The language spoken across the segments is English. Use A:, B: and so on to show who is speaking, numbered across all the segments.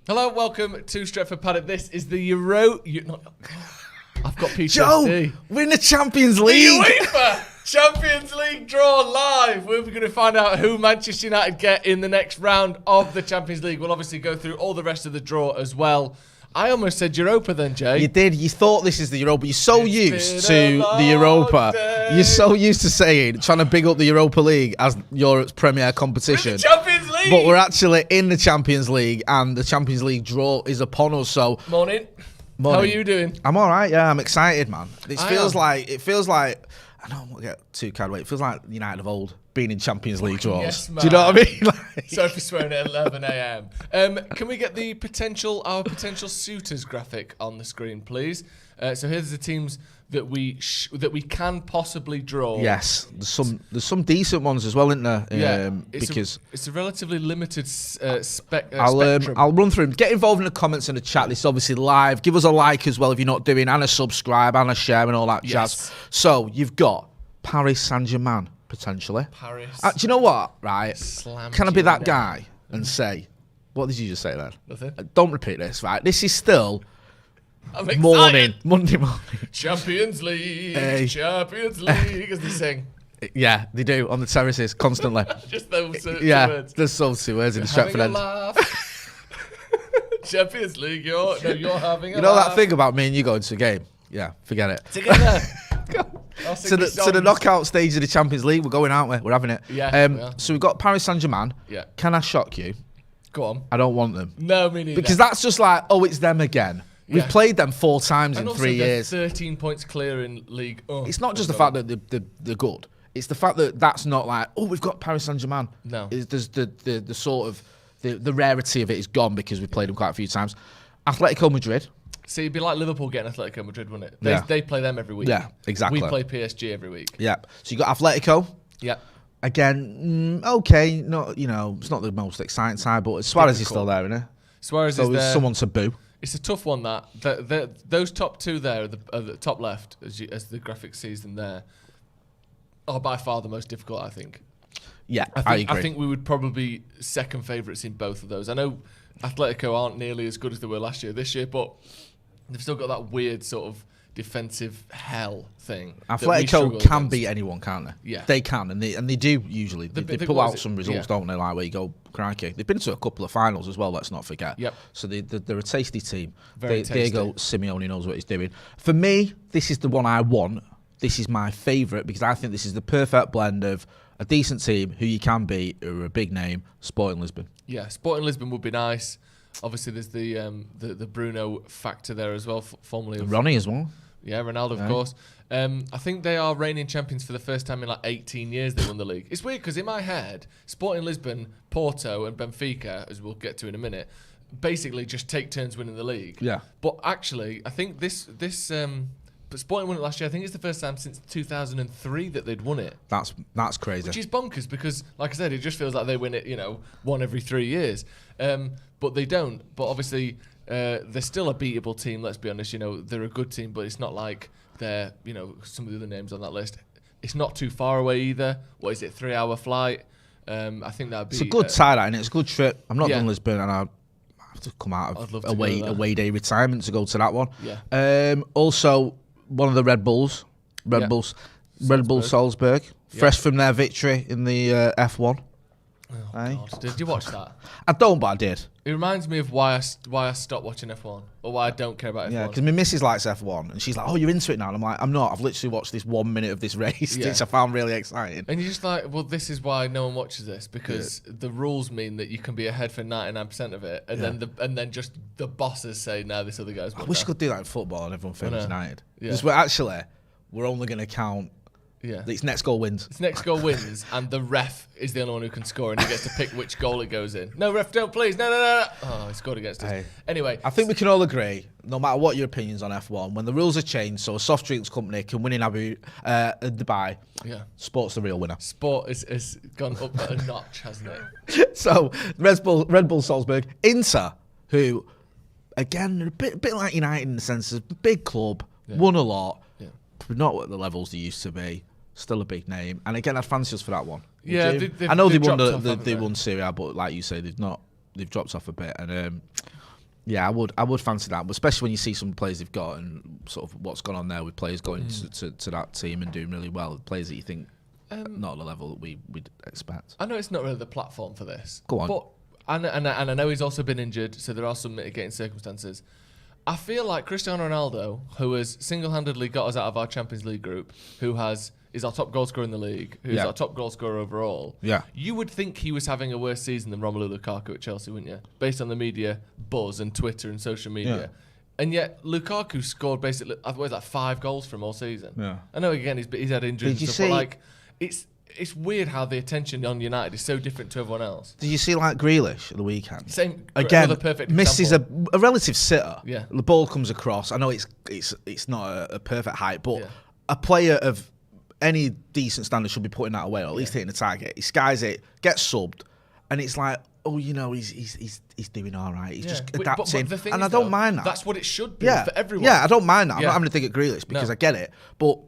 A: Hello, welcome to Stretford Paddock. This is the Euro... I've got PTSD.
B: Joe, we're in the Champions League.
A: The Uefa Champions League draw live. We're going to find out who Manchester United get in the next round of the Champions League. We'll obviously go through all the rest of the draw as well. I almost said Europa then, Jay.
B: You did. You thought this is the Europa. You're so used to the Europa.
A: Day.
B: You're so used to trying to big up the Europa League as Europe's premier competition.
A: We're the Champions League.
B: But we're actually in the Champions League, and the Champions League draw is upon us. So
A: Morning. How are you doing?
B: I'm all right. Yeah, I'm excited, man. It feels like. I don't want to get too carried away. It feels like United of old being in Champions League draws.
A: Yes,
B: do you know what I mean?
A: Sorry for swearing at 11 a.m. Can we get our potential suitors graphic on the screen, please? So here's the teams that we can possibly draw.
B: Yes, there's some decent ones as well, isn't there?
A: Yeah,
B: because
A: it's a relatively limited spectrum.
B: I'll run through them. Get involved in the comments and the chat. This is obviously live. Give us a like as well if you're not doing, and a subscribe and a share and all that jazz. So you've got Paris Saint-Germain potentially.
A: Paris.
B: Do you know what? Right? Can I be that guy and say, what did you just say then?
A: Nothing.
B: Don't repeat this. Right? This is still.
A: Monday
B: morning.
A: Champions League, Champions League, as they sing.
B: Yeah, they do on the terraces constantly.
A: Just those two words.
B: There's those two words in the Stretford end.
A: Champions League, you're having a
B: You know
A: laugh.
B: that thing about me and you going to a game? Yeah, forget it.
A: Together.
B: To the knockout stage of the Champions League, we're going, aren't we? We're having it.
A: Yeah.
B: So we've got Paris Saint-Germain.
A: Yeah.
B: Can I shock you?
A: Go on.
B: I don't want them.
A: No, me neither.
B: Because that's just like, oh, it's them again. We've played them 4 times in 3 years.
A: 13 points clear in league. Oh,
B: it's not just the fact that they're good. It's the fact that that's not like, oh, we've got Paris Saint-Germain.
A: No.
B: There's the sort of the rarity of it is gone because we've played them quite a few times. Atletico Madrid.
A: See, it'd be like Liverpool getting Atletico Madrid, wouldn't it? They play them every week.
B: Yeah, exactly.
A: We play PSG every week.
B: Yeah. So you got Atletico.
A: Yeah.
B: Again, okay, it's not the most exciting side, but Suarez is still there, isn't it?
A: Suarez is there.
B: Someone to boo.
A: It's a tough one. Those top two there, at the top left, as the graphic sees them there, are by far the most difficult, I think.
B: Yeah, I agree.
A: I think we would probably be second favourites in both of those. I know Atletico aren't nearly as good as they were last year, this year, but they've still got that weird sort of defensive hell thing.
B: Atletico can beat anyone, can't they?
A: Yeah,
B: they can, and they do usually. They pull out some results, don't they? Like where you go, crikey. They've been to a couple of finals as well. Let's not forget.
A: Yep.
B: So they're a tasty team.
A: Very tasty.
B: Diego Simeone knows what he's doing. For me, this is the one I want. This is my favourite because I think this is the perfect blend of a decent team who you can beat, who are a big name. Sporting Lisbon.
A: Yeah, Sporting Lisbon would be nice. Obviously, there's the Bruno factor there as well, formerly of
B: Ronnie as well.
A: Yeah, Ronaldo, of course. I think they are reigning champions for the first time in like 18 years they won the league. It's weird because in my head, Sporting Lisbon, Porto and Benfica, as we'll get to in a minute, basically just take turns winning the league.
B: Yeah.
A: But actually, I think but Sporting won it last year. I think it's the first time since 2003 that they'd won it.
B: That's crazy.
A: Which is bonkers because, like I said, it just feels like they win it, one every 3 years. But they don't. But obviously, they're still a beatable team, let's be honest. They're a good team, but it's not like they're, some of the other names on that list. It's not too far away either. What is it, 3-hour flight? I think that'd be...
B: It's a good tie-out, and it's a good trip. I'm not done Lisbon, and I have to come out of away day retirement to go to that one.
A: Yeah.
B: Also, one of the Red Bull Salzburg, fresh from their victory in the F1.
A: Oh, God. Did you watch that?
B: I don't, but I did.
A: It reminds me of why I stopped watching F1, or why I don't care about F1.
B: Yeah, because my missus likes F1, and she's like, "Oh, you're into it now?" And I'm like, "I'm not. I've literally watched this 1 minute of this race, which I found really exciting."
A: And you're just like, "Well, this is why no one watches this because the rules mean that you can be ahead for 99% of it, and then just the bosses say, no, this other guy's."
B: I wish you could do that in football and everyone favors United.
A: Yeah.
B: Because we're only going to count.
A: Yeah.
B: Its next goal wins.
A: Its next goal wins, and the ref is the only one who can score, and he gets to pick which goal it goes in. No, ref, don't, please. No. Oh, he scored against us. Anyway.
B: I think we can all agree, no matter what your opinions on F1, when the rules are changed so a soft drinks company can win in Dubai, sport's the real winner.
A: Sport has gone up a notch, hasn't it?
B: So, Red Bull Salzburg, Inter, who, again, are a bit like United in the sense of big club, won a lot, but not at the levels they used to be. Still a big name, and again, I'd fancy us for that one.
A: Yeah,
B: I know they won Serie A, but like you say, they've dropped off a bit. And Yeah, I would fancy that, but especially when you see some players they've got and sort of what's gone on there with players going to that team and doing really well. Players that you think not at the level that we'd expect.
A: I know it's not really the platform for this.
B: Go on.
A: But and I know he's also been injured, so there are some mitigating circumstances. I feel like Cristiano Ronaldo, who has single-handedly got us out of our Champions League group, who is our top goal scorer in the league, who's our top goal scorer overall.
B: Yeah.
A: You would think he was having a worse season than Romelu Lukaku at Chelsea, wouldn't you? Based on the media buzz and Twitter and social media.
B: Yeah.
A: And yet Lukaku scored basically, I think, like 5 goals from all season.
B: Yeah.
A: I know again he's had injuries
B: Did you
A: and stuff,
B: see-
A: but like it's weird how the attention on United is so different to everyone else.
B: Did you see like Grealish at the weekend?
A: Same
B: Again,
A: another perfect
B: misses
A: example.
B: a relative sitter.
A: Yeah.
B: The ball comes across. I know it's not a perfect height, but
A: Yeah.
B: a player of any decent standard should be putting that away or at least hitting the target. He skies it, gets subbed, and it's like, oh, he's doing all right. He's just
A: But
B: adapting,
A: the thing
B: and
A: is,
B: I don't
A: though,
B: mind that.
A: That's what it should be for everyone.
B: Yeah, I don't mind that. I'm
A: Yeah.
B: not having to think of Grealish because
A: No.
B: I get it, but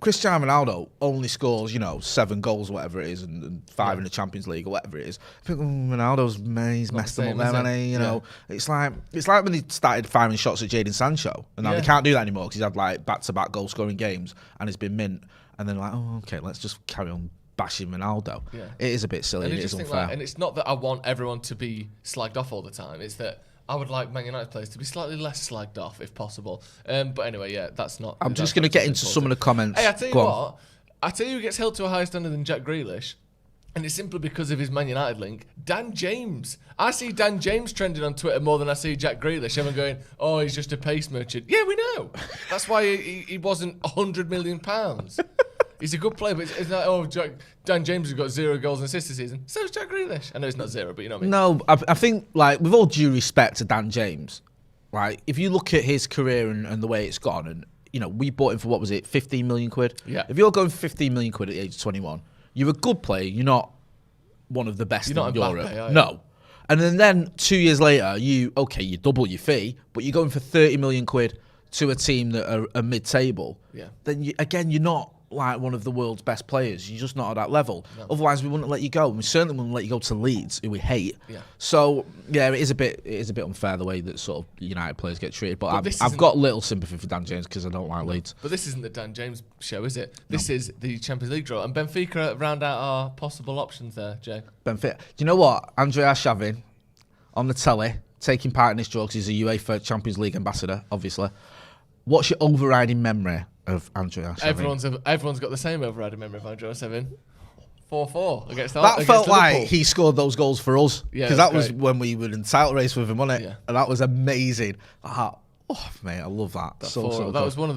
B: Cristiano Ronaldo only scores, 7 goals, whatever it is, and 5 in the Champions League or whatever it is. I think he's messed them up there, man. It's like when they started firing shots at Jadon Sancho, and now they can't do that anymore because he's had like back-to-back goal-scoring games and he's been mint. And then like, oh, okay, let's just carry on bashing Ronaldo. Yeah. It is a bit silly.
A: And
B: it is unfair.
A: and it's not that I want everyone to be slagged off all the time. It's that I would like Man United players to be slightly less slagged off if possible. But anyway, that's not.
B: I'm just going to get into some of the comments.
A: Hey, I tell you what. I tell you who gets held to a higher standard than Jack Grealish, and it's simply because of his Man United link. Dan James. I see Dan James trending on Twitter more than I see Jack Grealish. Everyone going, "Oh, he's just a pace merchant." Yeah, we know. That's why he wasn't £100 million. He's a good player, but it's like, oh, Dan James has got 0 goals and assists this season. So is Jack Grealish. I know it's not 0, but you know what I mean.
B: No, I think, like, with all due respect to Dan James, like, if you look at his career and the way it's gone, and, we bought him for, what was it, 15 million quid?
A: Yeah.
B: If you're going for 15 million quid at the age of 21, you're a good player. You're not one of the best in Europe.
A: Mbappe, are you?
B: No. And then 2 years later, you double your fee, but you're going for 30 million quid to a team that are mid-table.
A: Yeah.
B: Then, you're not like one of the world's best players. You're just not at that level. No. Otherwise, we wouldn't let you go. And we certainly wouldn't let you go to Leeds, who we hate. Yeah. So yeah, it is a bit unfair the way that sort of United players get treated. But I've got little sympathy for Dan James because I don't like Leeds.
A: But this isn't the Dan James show, is it? This is the Champions League draw, and Benfica round out our possible options there, Jay.
B: Benfica. Do you know what? Andrei Arshavin on the telly taking part in this draw because he's a UEFA Champions League ambassador, obviously. What's your overriding memory of Andrei Arshavin?
A: Everyone's got the same overriding memory of Andrei Arshavin. 4-4 against that.
B: That felt like he scored those goals for us because that was
A: great.
B: when we were in title race with him, wasn't it?
A: Yeah.
B: And that was amazing. Oh mate, I love that.
A: That's one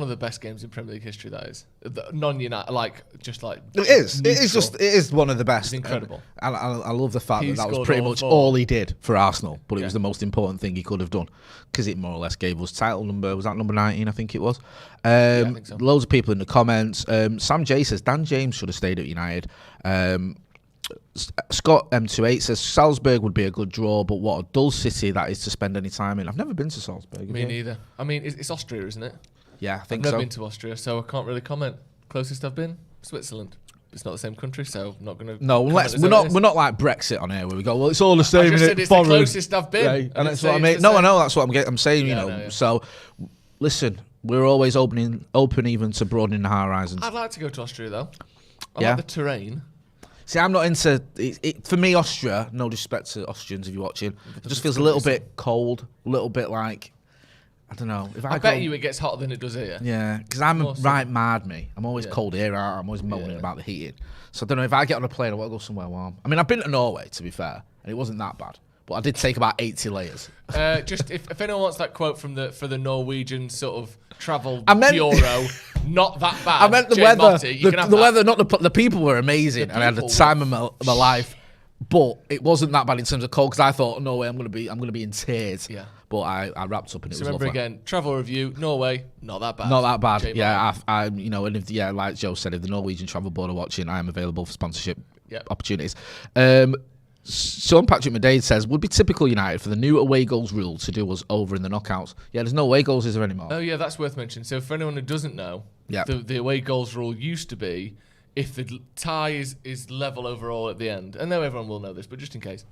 A: of the best games in Premier League history. That is non-United,
B: it is one of the best.
A: It's incredible.
B: And I love the fact that was pretty much all he did for Arsenal, but it was the most important thing he could have done because it more or less gave us title number. Was that number 19? I think it was.
A: I think so.
B: Loads of people in the comments. Sam J says Dan James should have stayed at United. Scott M28 says Salzburg would be a good draw, but what a dull city that is to spend any time in. I've never been to Salzburg.
A: Me neither. I mean, it's Austria, isn't it?
B: Yeah, I think
A: I've
B: so.
A: never been to Austria, so I can't really comment. Closest I've been, Switzerland. It's not the same country, so I'm not going to.
B: No, we're not like Brexit on here where we go, well, it's all the same.
A: I just said it's the closest I've been.
B: Yeah, and that's what I mean. No, I know that's what I'm saying.
A: Yeah.
B: So listen, we're always open even to broadening the horizons.
A: I'd like to go to Austria though. I
B: Yeah.
A: like the terrain.
B: See, I'm not into it. For me, Austria, no disrespect to Austrians if you're watching, it just feels a little bit cold, a little bit like, I don't know. If I
A: bet you it gets hotter than it does here.
B: Yeah, because I'm mad me. I'm always cold here. I'm always moaning about the heating. So I don't know, if I get on a plane, I want to go somewhere warm. I mean, I've been to Norway, to be fair, and it wasn't that bad. But I did take about 80 layers.
A: Just if anyone wants that quote for the Norwegian sort of travel
B: meant
A: bureau, not that bad.
B: I meant the
A: Jay
B: weather.
A: Motti,
B: The weather, not the people were amazing, and I had the time of my life. But it wasn't that bad in terms of cold because I thought, no way, I'm gonna be in tears.
A: Yeah.
B: But I wrapped up and it was
A: remember
B: lovely.
A: again, travel review, Norway, not that bad.
B: Not that bad.
A: Jay
B: Yeah, and if like Joe said, if the Norwegian Travel Board are watching, I am available for sponsorship opportunities. Sean Patrick Madade says, would be typical United for the new away goals rule to do us over in the knockouts. Yeah, there's no away goals, is there anymore?
A: Oh yeah, that's worth mentioning. So for anyone who doesn't know, the away goals rule used to be if the tie is level overall at the end, and now everyone will know this, but just in case,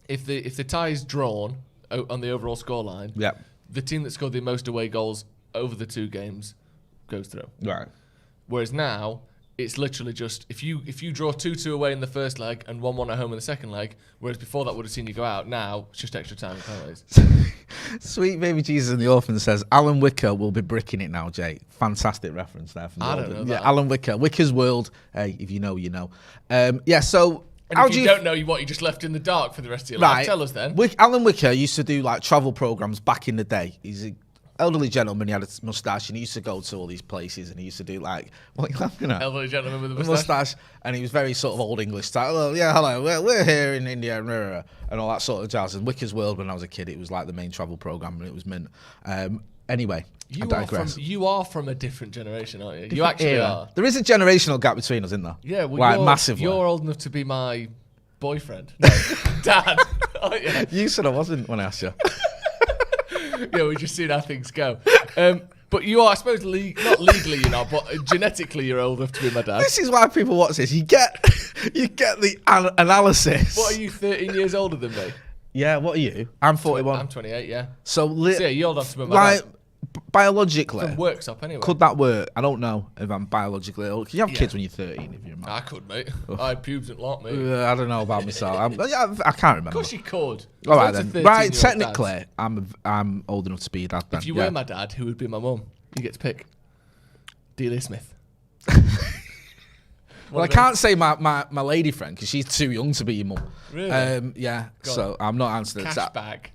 A: if the tie is drawn on the overall scoreline, the team that scored the most away goals over the 2 games goes through.
B: Right.
A: Whereas now, it's literally just if you draw 2-2 away in the first leg and 1-1 at home in the second leg, whereas before that would have seen you go out. Now it's just extra time and penalties.
B: Sweet baby Jesus in the orphan says Alan Wicker will be bricking it now, Jay. Fantastic reference there. From
A: I don't know that.
B: Yeah, Alan Wicker, Wicker's World. Hey, if you know, you know. So.
A: And if you don't know what you just left in the dark for the rest of your life, tell us then.
B: Alan Wicker used to do like travel programs back in the day. He's an elderly gentleman. He had a moustache and he used to go to all these places and he used to do like, what are you laughing at?
A: Elderly gentleman with a
B: moustache. And he was very sort of old English style. Well, yeah, hello, we're here in India and all that sort of jazz. And Wicker's World, when I was a kid, it was like the main travel program and it was mint. Anyway, I digress.
A: You are from a different generation, aren't you? You actually are.
B: There is a generational gap between us, isn't there?
A: Yeah, well,
B: like, massively.
A: You're old enough to be my boyfriend. No, Dad. Oh, yeah.
B: You said I wasn't when I asked you.
A: Yeah, we just seen how things go. But you are, I suppose, not legally you're not, but genetically you're old enough to be my dad.
B: This is why people watch this. You get the analysis.
A: What are you, 13 years older than me?
B: Yeah, what are you? I'm 41.
A: I'm 28, yeah.
B: So
A: yeah, you're old enough to be my dad.
B: Biologically,
A: from works up anyway.
B: Could that work? I don't know if I'm biologically old. Can you have kids when you're 13 if you're a man?
A: I could, mate. I had pubes and lot, mate.
B: I don't know about myself. I can't remember.
A: Of course you could.
B: All right then. Right, technically, I'm old enough to be your dad then.
A: If you were my dad, who would be my mum? You get to pick. Delia Smith.
B: Well, I can't say my lady friend because she's too young to be your mum.
A: Really?
B: Yeah. So I'm not answering that.
A: Bag.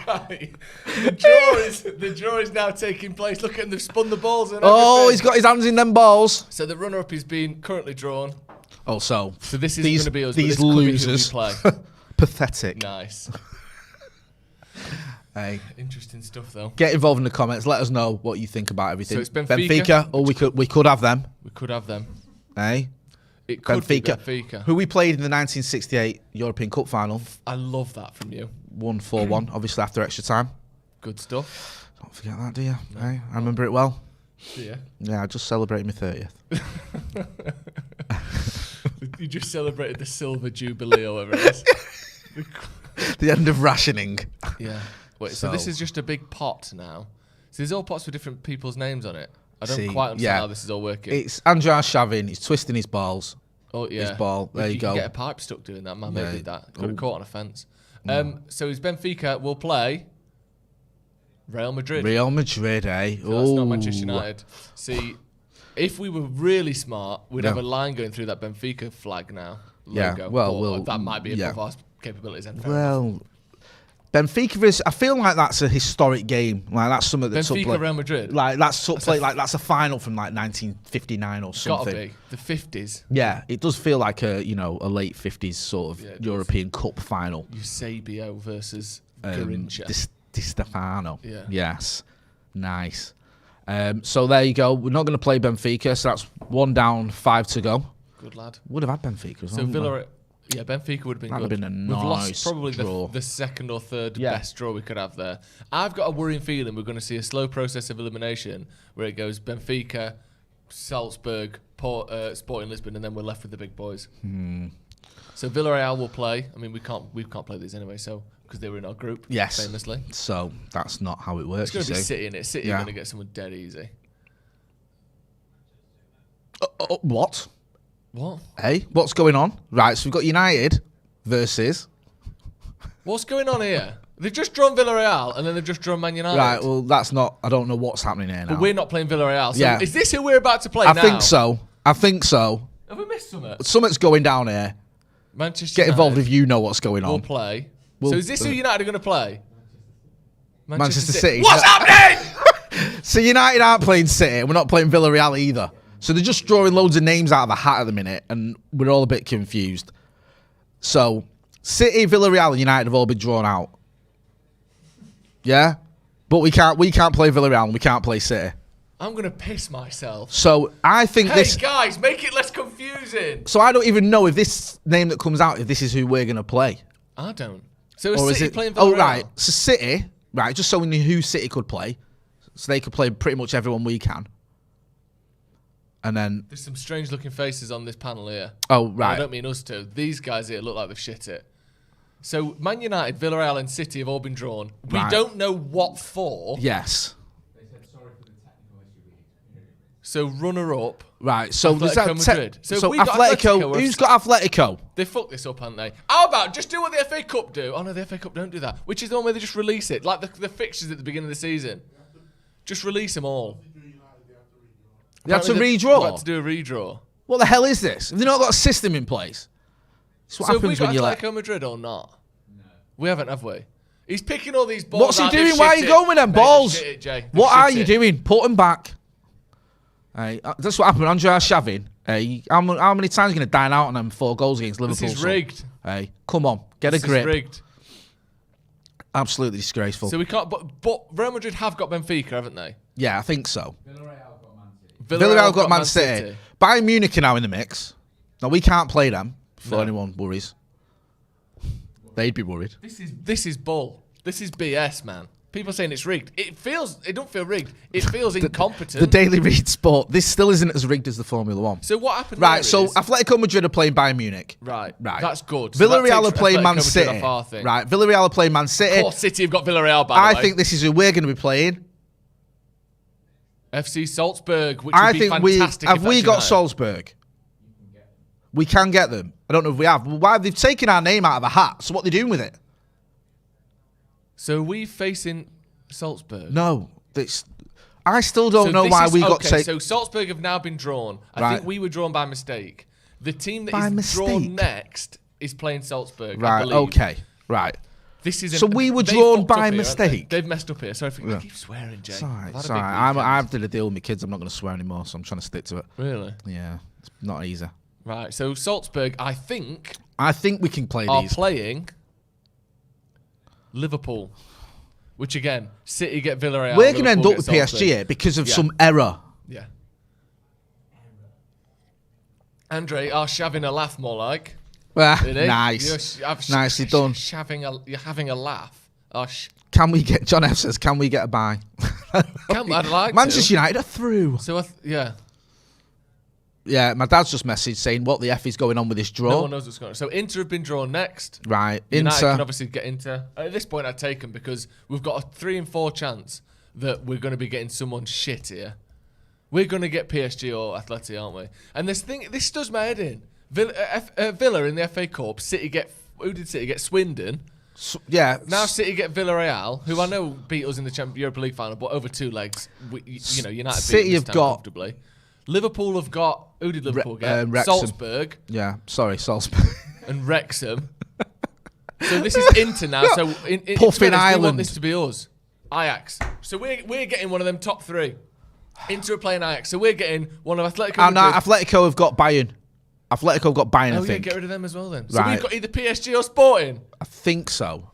A: Right. The draw is now taking place. Look at him, they've spun the balls and everything.
B: He's got his hands in them balls.
A: So the runner-up is being currently drawn.
B: Oh, so
A: this is going to be us.
B: These losers.
A: Play.
B: Pathetic.
A: Nice.
B: Hey.
A: Interesting stuff, though.
B: Get involved in the comments. Let us know what you think about everything.
A: So it's Benfica.
B: Oh, we could have them.
A: We could have them.
B: Hey.
A: It could be Benfica.
B: Who we played in the 1968 European Cup final.
A: I love that from you.
B: Won 4-1, obviously after extra time.
A: Good stuff.
B: Don't forget that, do you? No. Hey, I remember it well.
A: Do you?
B: Yeah, I just celebrated my 30th.
A: You just celebrated the silver jubilee or whatever it is.
B: The end of rationing.
A: Yeah. Wait, so this is just a big pot now. So there's all pots with different people's names on it. I don't quite understand how this is all working.
B: It's Andras Shavin. He's twisting his balls.
A: Oh, yeah.
B: His ball. There you go.
A: You get a pipe stuck doing that. Man, maybe that. Got caught on a fence. So his Benfica will play Real Madrid.
B: Real Madrid, eh?
A: So that's not Manchester United. See, if we were really smart, we'd have a line going through that Benfica flag now. Logo.
B: Yeah, well,
A: that might be above our capabilities.
B: Well, Benfica is. I feel like that's a historic game. Like that's some of the
A: Benfica Real Madrid.
B: Like that's that's a final from like 1959 or something.
A: Gotta be the 50s.
B: Yeah, it does feel like a late 50s sort of European Cup final.
A: Eusebio versus Garincha.
B: Di Stefano.
A: Yeah.
B: Yes. Nice. So there you go. We're not going to play Benfica, so that's 1 down, 5 to go.
A: Good lad.
B: Would have had Benfica as well.
A: So Villa. Yeah, Benfica would have been
B: That'd
A: good.
B: Have been a
A: We've
B: nice
A: lost probably
B: draw.
A: The second or third best draw we could have there. I've got a worrying feeling we're going to see a slow process of elimination where it goes Benfica, Salzburg, Sporting Lisbon, and then we're left with the big boys. So Villarreal will play. I mean, we can't play these anyway, so because they were in our group, famously.
B: So that's not how it works.
A: It's going to be City in it. City are going to get someone dead easy.
B: What?
A: What?
B: Hey, what's going on? Right, so we've got United versus...
A: What's going on here? They've just drawn Villarreal and then they've just drawn Man United.
B: Right, well, that's not... I don't know what's happening here now.
A: But we're not playing Villarreal. So is this who we're about to play now?
B: I think so.
A: Have we missed something?
B: Something's going down here.
A: Manchester United.
B: Involved if you know what's going on.
A: We'll play. So is this who United are going to play?
B: Manchester City.
A: What's happening?
B: So United aren't playing City and we're not playing Villarreal either. So they're just drawing loads of names out of a hat at the minute, and we're all a bit confused. So City, Villarreal, and United have all been drawn out. Yeah, but we can't play Villarreal and we can't play City.
A: I'm gonna piss myself.
B: So I think
A: Hey guys, make it less confusing.
B: So I don't even know if this name that comes out, if this is who we're gonna play.
A: I don't. So is City playing Villarreal?
B: Oh right, so City, right? Just so we know who City could play, so they could play pretty much everyone we can. And then
A: there's some strange looking faces on this panel here.
B: Oh, right.
A: I don't mean us two. These guys here look like they've shit it. So Man United, Villarreal and City have all been drawn. We don't know what for.
B: Yes.
C: They said sorry for the technical issue.
A: So runner-up.
B: Right, so there's that
A: Madrid.
B: So
A: we got
B: Atletico, who's got Atletico?
A: They fucked this up, haven't they? How about just do what the FA Cup do? Oh no, the FA Cup don't do that. Which is the one where they just release it, like the fixtures at the beginning of the season. Just release them all.
B: They had to redraw?
A: They had to do a redraw.
B: What the hell is this? Have they not got a system in place? It's what happens when you
A: Atletico Madrid or not? No. We haven't, have we? He's picking all these balls.
B: What's he doing? Why are you going with them balls? What are you doing? Put them back. Hey, that's what happened. Andrea Shavin. Hey, how many times are you going to dine out on them 4 goals against Liverpool?
A: This is rigged.
B: Hey, come on, get a grip.
A: This is rigged.
B: Absolutely disgraceful.
A: So we can't. But Real Madrid have got Benfica, haven't they?
B: Yeah, I think so.
C: Villarreal got Man City.
B: Villarreal got Man City. Bayern Munich are now in the mix. Now we can't play them. Before anyone worries, they'd be worried.
A: This is bull. This is BS, man. People saying it's rigged. It don't feel rigged. It feels incompetent.
B: The Daily Read Sport. This still isn't as rigged as the Formula One.
A: So what happened?
B: Right. So Atletico Madrid are playing Bayern Munich.
A: Right.
B: Right.
A: That's good.
B: Villarreal are playing Man City. Right. Villarreal are playing Man City.
A: Of course, City have got Villarreal. By the way.
B: I think this is who we're going to be playing.
A: FC Salzburg, which would be fantastic.
B: Have we got Salzburg? We can get them. I don't know if we have. Well, why they've taken our name out of a hat? So what are they doing with it?
A: So are we facing Salzburg?
B: No, I still don't know why we got taken.
A: So Salzburg have now been drawn. I think we were drawn by mistake. The team that is drawn next is playing Salzburg.
B: Right.
A: I believe.
B: Okay. Right.
A: This is
B: so we were drawn by mistake.
A: They've messed up here. Sorry, I keep swearing, Jay.
B: Sorry. I've did a deal with my kids. I'm not going to swear anymore, so I'm trying to stick to it.
A: Really?
B: Yeah. It's not easy.
A: Right. So Salzburg, I think
B: we can play
A: are
B: these.
A: Playing Liverpool, which again, City get Villarreal.
B: We're going to end up with PSG here because of some error.
A: Yeah. Andre, are having a laugh more like.
B: Nice. Nicely done.
A: You're having a laugh.
B: Can we get, John F says, can we get a bye?
A: I'd like
B: Manchester United are through.
A: So, yeah.
B: Yeah, my dad's just messaged saying what the F is going on with this draw.
A: No one knows what's going on. So Inter have been drawn next.
B: Right.
A: United can obviously get Inter. At this point, I'd take them because we've got a 3 in 4 chance that we're going to be getting someone shit here. We're going to get PSG or Atleti, aren't we? And this does my head in. Villa in the FA Cup. Who did City get? Swindon.
B: Yeah.
A: Now City get Villarreal, who I know beat us in the Europa League final, but over 2 legs. United
B: City
A: beat us
B: have got
A: comfortably. Liverpool have got. Who did Liverpool get? Salzburg.
B: Yeah, sorry, Salzburg.
A: And Wrexham. So this is Inter now. So
B: Puffin Island.
A: We want this to be us. Ajax. So we're getting one of them top 3. Inter are playing Ajax. So we're getting one of Atletico.
B: And Atletico have got Bayern. Atletico have got Bayern, I think.
A: Get rid of them as well then. So
B: right.
A: we've got either PSG or Sporting.
B: I think so.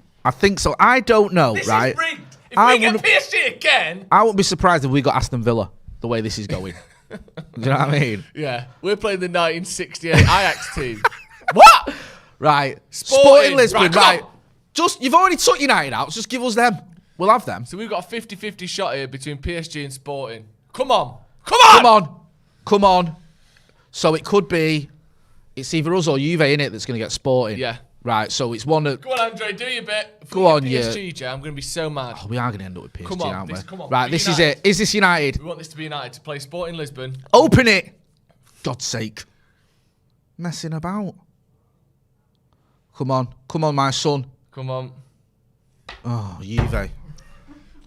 B: I don't know,
A: this
B: right?
A: This is rigged. If we get PSG again...
B: I wouldn't be surprised if we got Aston Villa, the way this is going. Do you know what I mean?
A: Yeah. We're playing the 1968 Ajax team. What?
B: Right. Sporting Lisbon, right.
A: Just,
B: you've already took United out, just give us them. We'll have them.
A: So we've got a 50-50 shot here between PSG and Sporting. Come on.
B: Come on. So it could be... It's either us or Juve, innit, that's going to get Sporting.
A: Yeah.
B: Right, so it's one of...
A: Go on, Andre, do your bit.
B: Go on,
A: PSG, I'm going to be so mad.
B: Oh, we are going to end up with PSG, aren't we?
A: Come on.
B: Right, this is it. Is this United?
A: We want this to be United, to play Sporting Lisbon.
B: Open it! God's sake. Messing about. Come on, my son.
A: Come on.
B: Oh, Juve.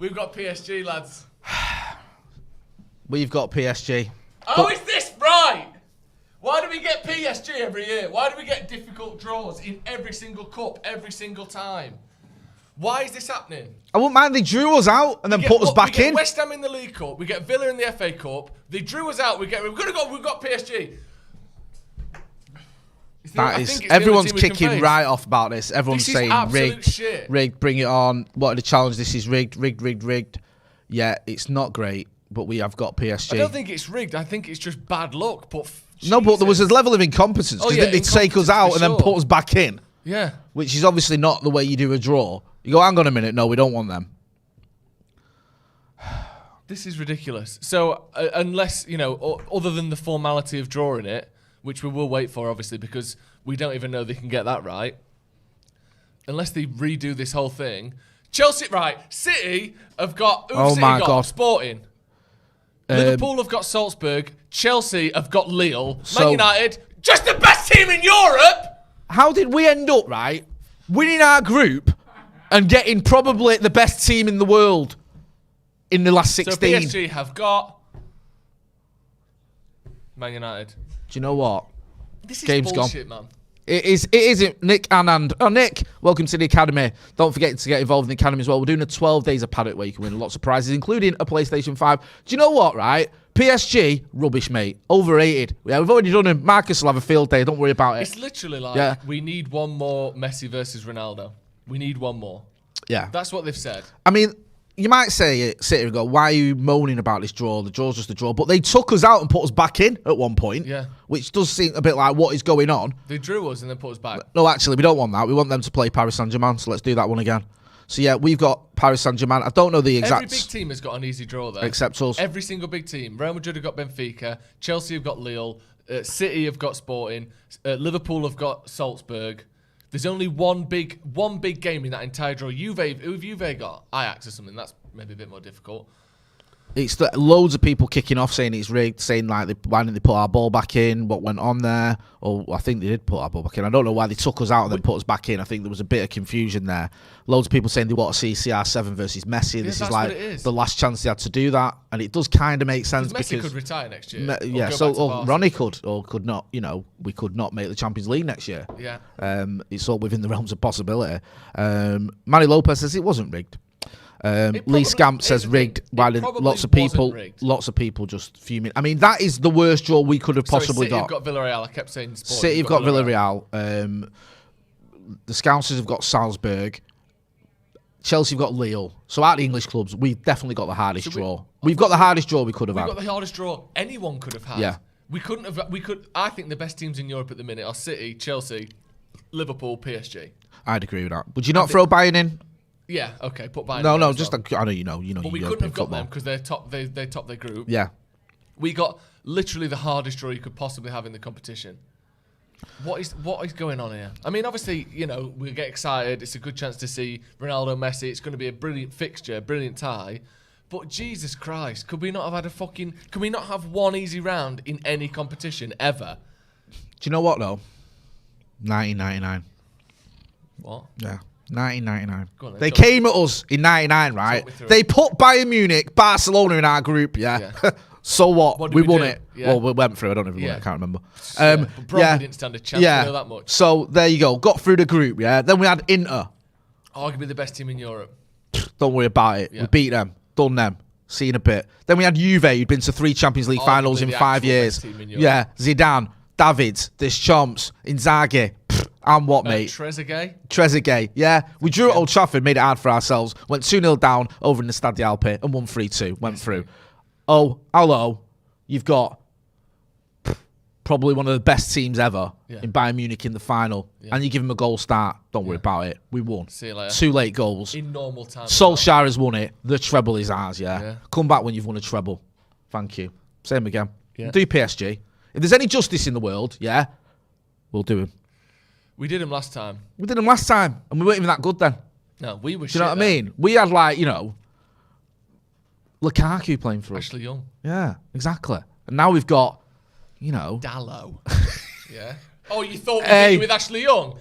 A: We've got PSG, lads.
B: We've got PSG.
A: Oh, is this right? Why do we get PSG every year? Why do we get difficult draws in every single cup, every single time? Why is this happening?
B: I wouldn't mind they drew us out and then put us back in.
A: We get West Ham in the League Cup. We get Villa in the FA Cup. They drew us out. We've got PSG.
B: Everyone's kicking right off about this. Everyone's saying rigged, bring it on. What a challenge. This is rigged. Yeah, it's not great, but we have got PSG.
A: I don't think it's rigged. I think it's just bad luck. But
B: no, but there was a level of incompetence because they take us out and then put us back in.
A: Yeah.
B: Which is obviously not the way you do a draw. You go, hang on a minute. No, we don't want them.
A: This is ridiculous. So unless, other than the formality of drawing it, which we will wait for, obviously, because we don't even know they can get that right. unless they redo this whole thing. Chelsea, right? City have got.
B: Oh
A: City
B: my
A: got?
B: God.
A: Sporting. Liverpool have got Salzburg. Chelsea have got Lille. Man United, just the best team in Europe.
B: How did we end up, right, winning our group and getting probably the best team in the world in the last 16?
A: So PSG have got Man United.
B: Do you know what?
A: This is
B: Game's
A: bullshit, man.
B: It isn't. Nick Anand. Oh, Nick, welcome to the Academy. Don't forget to get involved in the Academy as well. We're doing a 12 days of Paddock where you can win lots of prizes, including a PlayStation 5. Do you know what, right? PSG, rubbish, mate. Overrated. Yeah, we've already done him. Marcus will have a field day. Don't worry about it.
A: It's literally like, we need one more Messi versus Ronaldo. We need one more.
B: Yeah.
A: That's what they've said.
B: I mean, you might sit here and go, why are you moaning about this draw? The draw's just a draw. But they took us out and put us back in at one point.
A: Yeah.
B: Which does seem a bit like, what is going on?
A: They drew us and then put us back.
B: No, actually, we don't want that. We want them to play Paris Saint-Germain. So let's do that one again. So, yeah, we've got Paris Saint-Germain. I don't know the exact...
A: Every big team has got an easy draw there.
B: Except us.
A: Every single big team. Real Madrid have got Benfica. Chelsea have got Lille. City have got Sporting. Liverpool have got Salzburg. There's only one big game in that entire draw. Who have Juve got? Ajax or something. That's maybe a bit more difficult.
B: It's loads of people kicking off saying it's rigged, saying like, why didn't they put our ball back in? What went on there? Or I think they did put our ball back in. I don't know why they took us out and then put us back in. I think there was a bit of confusion there. Loads of people saying they want to see CR7 versus Messi.
A: Yeah,
B: this is like the last chance they had to do that, and it does kind of make sense because
A: Messi could retire next year.
B: Ronnie could or could not. You know, we could not make the Champions League next year.
A: Yeah.
B: It's all within the realms of possibility. Manny Lopez says it wasn't rigged. Lee Scamp says rigged. While lots of people just fuming. I mean, that is the worst draw we could have possibly
A: City
B: got.
A: Have got Villarreal. I kept saying Sporting.
B: City have got Villarreal. The Scousers have got Salzburg. Chelsea have got Lille. So out of the English clubs, we've definitely got the hardest draw. We've got the hardest draw we could have had.
A: We've got the hardest draw anyone could have had.
B: Yeah.
A: We couldn't have. We could. I think the best teams in Europe at the minute are City, Chelsea, Liverpool, PSG.
B: I'd agree with that. Would you not throw Bayern in?
A: Yeah, okay, put Bayern.
B: No, just I know you know.
A: But we couldn't have got them because they're top. They top their group.
B: Yeah,
A: we got literally the hardest draw you could possibly have in the competition. What is going on here? I mean, obviously, you know, we get excited. It's a good chance to see Ronaldo, Messi. It's going to be a brilliant fixture, brilliant tie. But Jesus Christ, could we not have had a fucking? Can we not have one easy round in any competition ever?
B: Do you know what though? 1999.
A: What?
B: Yeah. 1999.
A: On,
B: they came at us in 99, right? They put Bayern Munich, Barcelona in our group, yeah. So what? We won it. Yeah. Well, we went through. I don't even know. I can't remember.
A: But Bromley didn't stand a chance.
B: Yeah.
A: We know that much.
B: So there you go. Got through the group, yeah. Then we had Inter.
A: Arguably the best team in Europe.
B: Don't worry about it. Yeah. We beat them. Done them. See you in a bit. Then we had Juve, who'd been to 3 Champions League finals in 5 years. Yeah. Zidane, Davids, Deschamps, Inzaghi. And what, mate? Trezeguet, yeah. We drew at Old Trafford, made it hard for ourselves. Went 2-0 down over in the Stade Alpe and won 3-2. Went through. Oh, hello. You've got probably one of the best teams ever in Bayern Munich in the final. Yeah. And you give him a goal start. Don't worry about it. We won.
A: See you later.
B: 2 late goals.
A: In normal time.
B: Solskjaer has won it. The treble is ours, yeah. Come back when you've won a treble. Thank you. Same again. Yeah. Do PSG. If there's any justice in the world, we'll do him.
A: We did him last time.
B: And we weren't even that good then.
A: No, we were.
B: Do you know what I mean? We had Lukaku playing for us.
A: Ashley Young.
B: Yeah, exactly. And now we've got,
A: Dallo. Yeah. Oh, you thought we did with Ashley Young?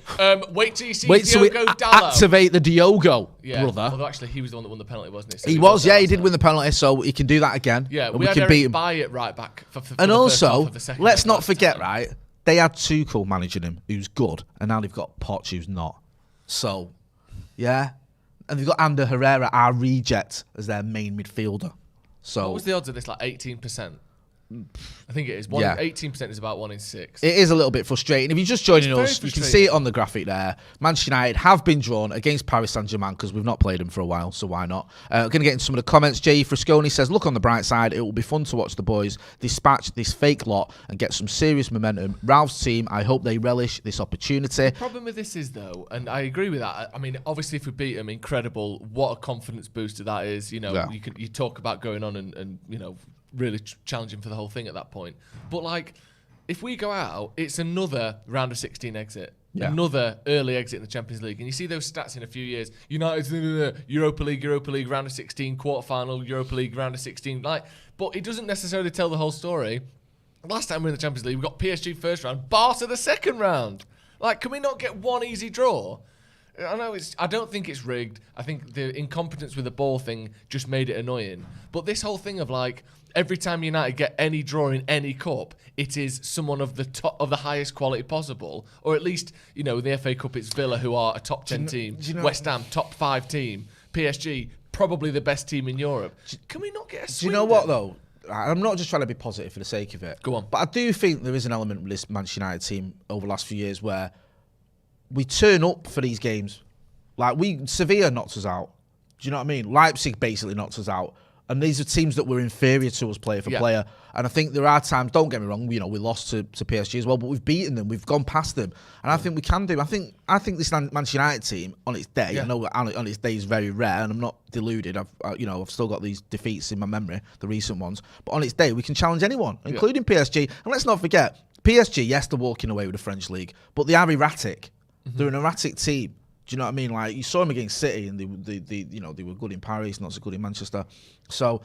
A: Wait till you see Diogo Dallo.
B: Activate the Diogo, brother.
A: Although actually he was the one that won the penalty, wasn't he? So
B: he was, he did win the penalty, so he can do that again.
A: Yeah, we can beat him. Buy it right back. For
B: and also, let's not forget, right? They had Tuchel managing him, who's good, and now they've got Poch, who's not. So, yeah. And they've got Ander Herrera, our reject, as their main midfielder. So,
A: what was the odds of this? Like 18%? I think it is. 18% is about 1 in 6.
B: It is a little bit frustrating. If you're just joining us, you can see it on the graphic there. Manchester United have been drawn against Paris Saint-Germain because we've not played them for a while, so why not? Going to get into some of the comments. Jay Frisconi says, look on the bright side. It will be fun to watch the boys dispatch this fake lot and get some serious momentum. Ralph's team, I hope they relish this opportunity.
A: The problem with this is, though, and I agree with that. I mean, obviously, if we beat them, incredible. What a confidence booster that is. You talk about going on and really challenging for the whole thing at that point. But if we go out, it's another round of 16 exit. Another early exit in the Champions League. And you see those stats in a few years. United, Europa League, round of 16, quarter-final, Europa League, round of 16. But it doesn't necessarily tell the whole story. Last time we were in the Champions League, we got PSG first round, Barca the second round. Can we not get one easy draw? I don't think it's rigged. I think the incompetence with the ball thing just made it annoying. But this whole thing of every time United get any draw in any cup, it is someone of the top of the highest quality possible, or at least in the FA Cup it's Villa, who are a top 10 team, West Ham top 5 team, PSG probably the best team in Europe. Can we not get a swing?
B: Do you know what though? I'm not just trying to be positive for the sake of it.
A: Go on.
B: But I do think there is an element with this Manchester United team over the last few years where we turn up for these games. Sevilla knocked us out. Do you know what I mean? Leipzig basically knocked us out. And these are teams that were inferior to us player for player. And I think there are times, don't get me wrong, we lost to PSG as well, but we've beaten them, we've gone past them. And I think we can do. I think this Manchester United team on its day, I know on its day is very rare, and I'm not deluded. I've still got these defeats in my memory, the recent ones. But on its day, we can challenge anyone, including PSG. And let's not forget, PSG, yes, they're walking away with the French league, but they are erratic. Mm-hmm. They're an erratic team. Do you know what I mean? You saw them against City, and they were good in Paris, not so good in Manchester. So,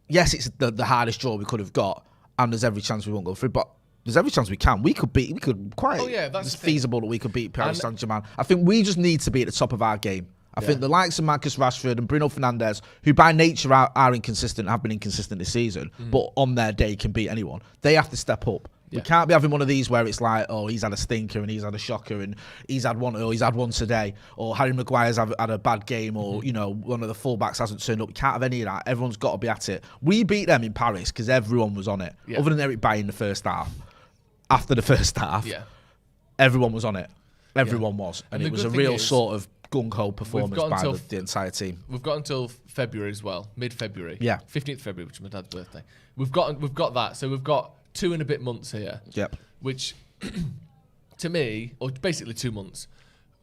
B: yes, it's the hardest draw we could have got, and there's every chance we won't go through. But there's every chance we can. It's feasible that we could beat Paris Saint-Germain. I think we just need to be at the top of our game. I think the likes of Marcus Rashford and Bruno Fernandes, who by nature are inconsistent, have been inconsistent this season, but on their day can beat anyone. They have to step up. We can't be having one of these where it's he's had a stinker and he's had a shocker and he's had one today, or Harry Maguire's had a bad game, or one of the fullbacks hasn't turned up. We can't have any of that. Everyone's got to be at it. We beat them in Paris because everyone was on it. Other than Eric Bailly in the first half. After the first half, everyone was on it. Everyone was, and it was a real sort of gung-ho performance by the entire team.
A: We've got until February as well, mid-February. 15th February, which is my dad's birthday. We've got that, so we've got 2 and a bit months here.
B: Yep.
A: Which, to me, or basically 2 months,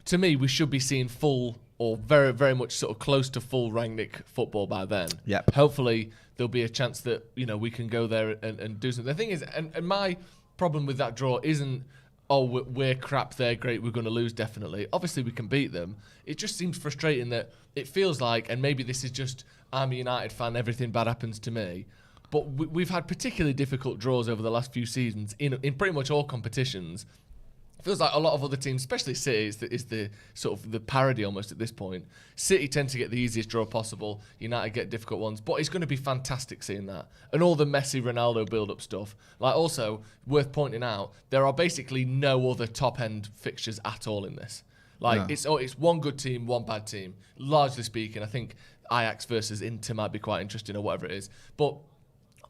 A: to me, we should be seeing full or very, very much sort of close to full Rangnick football by then.
B: Yep.
A: Hopefully, there'll be a chance that we can go there and do something. The thing is, and my problem with that draw isn't, we're crap, they're great, we're going to lose definitely. Obviously, we can beat them. It just seems frustrating that it feels like, and maybe this is just, I'm a United fan, everything bad happens to me, but we've had particularly difficult draws over the last few seasons in pretty much all competitions. It feels like a lot of other teams, especially City, is the sort of the parody almost at this point. City tend to get the easiest draw possible. United get difficult ones, but it's going to be fantastic seeing that. And all the Messi, Ronaldo build-up stuff. Also, worth pointing out, there are basically no other top-end fixtures at all in this. It's one good team, one bad team. Largely speaking, I think Ajax versus Inter might be quite interesting, or whatever it is. But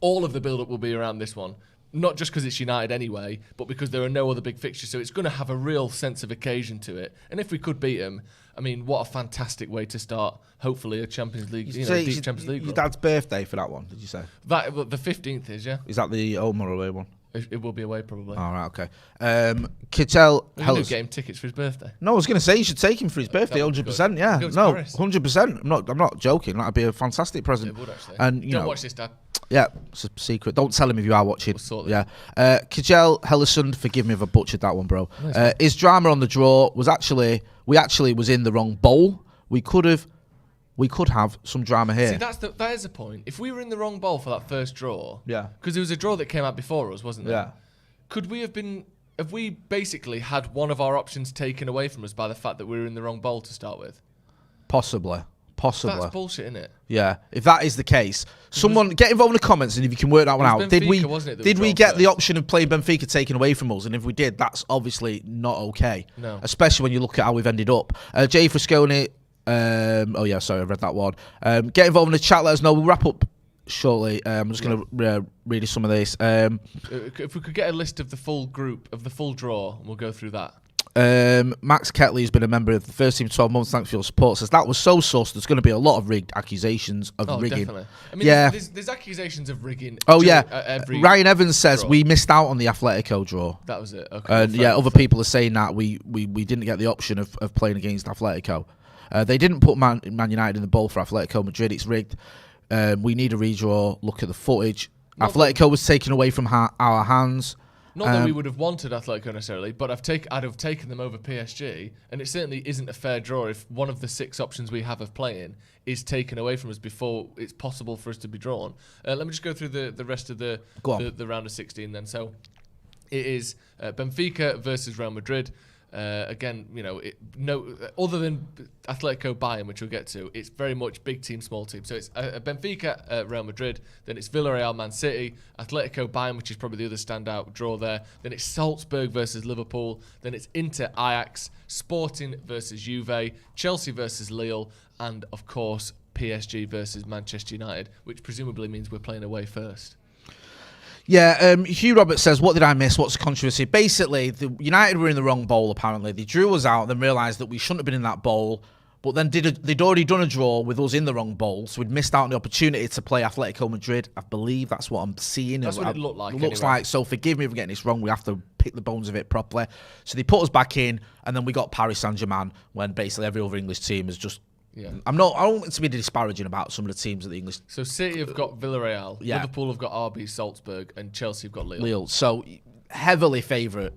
A: all of the build-up will be around this one. Not just because it's United anyway, but because there are no other big fixtures. So it's going to have a real sense of occasion to it. And if we could beat them, I mean, what a fantastic way to start, hopefully, a Champions League, deep Champions League.
B: Your dad's birthday for that one, did you say?
A: The 15th is, yeah.
B: Is that the home or away one?
A: It will be away, probably.
B: All right, okay. Kittel
A: helps. Get him tickets for his birthday.
B: No, I was going to say you should take him for his birthday, 100%. Yeah, no, 100%. I'm not joking. That'd be a fantastic present.
A: It would actually.
B: And
A: don't watch this, Dad.
B: Yeah, it's a secret. Don't tell him if you are watching. We'll sort that. Yeah. Kjell Hellesund, forgive me if I butchered that one, bro. Nice. His drama on the draw was we actually was in the wrong bowl. We could have some drama here.
A: See, that is the point. If we were in the wrong bowl for that first draw, because there was a draw that came out before us, wasn't there?
B: Yeah.
A: Could we have we basically had one of our options taken away from us by the fact that we were in the wrong bowl to start with?
B: Possibly.
A: That's bullshit, isn't it?
B: Yeah. If that is the case, someone get involved in the comments, and if you can work that one out.
A: Benfica,
B: did we get the option of playing Benfica taken away from us? And if we did, that's obviously not okay.
A: No.
B: Especially when you look at how we've ended up. Jay Frisconi. Sorry, I read that one. Get involved in the chat. Let us know. We'll wrap up shortly. I'm just going to read you some of this.
A: If we could get a list of the full group of the full draw, we'll go through that.
B: Max Ketley has been a member of the first team 12 months. Thanks for your support. Says that was so sus. There's going to be a lot of accusations of rigging.
A: Definitely. I mean, there's accusations of rigging.
B: Every Ryan Evans says we missed out on the Atletico draw.
A: That was it. Okay.
B: And other people are saying that we didn't get the option of playing against Atletico. They didn't put Man United in the bowl for Atletico Madrid. It's rigged. We need a redraw. Look at the footage. Atletico was taken away from our hands.
A: Not that we would have wanted Atletico necessarily, but I'd have taken them over PSG, and it certainly isn't a fair draw if one of the 6 options we have of playing is taken away from us before it's possible for us to be drawn. Let me just go through the rest of the round of 16 then. So it is Benfica versus Real Madrid. Again, other than Atletico Bayern, which we'll get to, it's very much big team, small team. So it's Benfica, Real Madrid, then it's Villarreal, Man City, Atletico Bayern, which is probably the other standout draw there. Then it's Salzburg versus Liverpool. Then it's Inter, Ajax, Sporting versus Juve, Chelsea versus Lille, and of course PSG versus Manchester United, which presumably means we're playing away first.
B: Yeah, Hugh Roberts says, what did I miss? What's the controversy? Basically, the United were in the wrong bowl, apparently. They drew us out, then realised that we shouldn't have been in that bowl, but then they'd already done a draw with us in the wrong bowl, so we'd missed out on the opportunity to play Atletico Madrid. I believe that's what I'm seeing.
A: That's what it looked like.
B: It looks like, so forgive me for getting this wrong. We have to pick the bones of it properly. So they put us back in, and then we got Paris Saint-Germain, when basically every other English team is just... Yeah. I don't want to be disparaging about some of the teams of the English.
A: So City have got Villarreal, Liverpool have got RB Salzburg, and Chelsea have got Lille.
B: So heavily favoured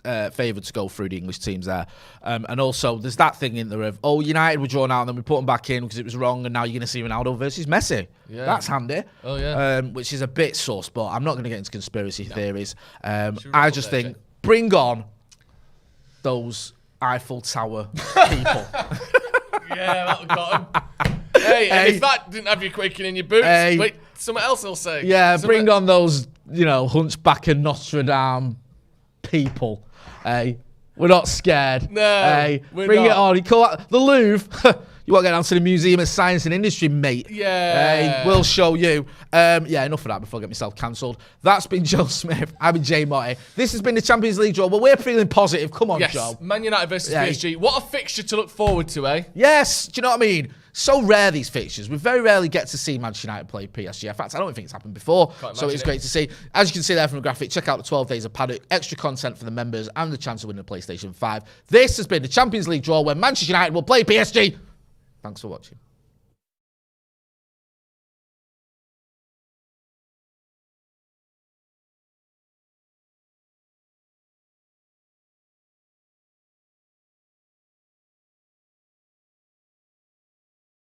B: to go through the English teams there. And also there's that thing in there of, United were drawn out and then we put them back in because it was wrong, and now you're going to see Ronaldo versus Messi. Yeah. That's handy.
A: Oh yeah.
B: Which is a bit sus, but I'm not going to get into conspiracy theories. I just think bring on those Eiffel Tower people.
A: Yeah, that got him. Hey, if that didn't have you quaking in your boots, wait, someone else will say.
B: Yeah, bring on those, Hunchback and Notre Dame people. Hey, we're not scared.
A: No,
B: bring it on. You call that the Louvre. You want to get down to the Museum of Science and Industry, mate?
A: Yeah.
B: We'll show you. Enough of that before I get myself cancelled. That's been Joe Smith. I've been Jay Motti. This has been the Champions League draw. Well, we're feeling positive. Come on, Joe.
A: Man United versus PSG. What a fixture to look forward to, eh?
B: Yes. Do you know what I mean? So rare, these fixtures. We very rarely get to see Manchester United play PSG. In fact, I don't think it's happened before. So it's great to see. As you can see there from the graphic, check out the 12 days of Paddock, extra content for the members, and the chance to win the PlayStation 5. This has been the Champions League draw where Manchester United will play PSG. Thanks for watching.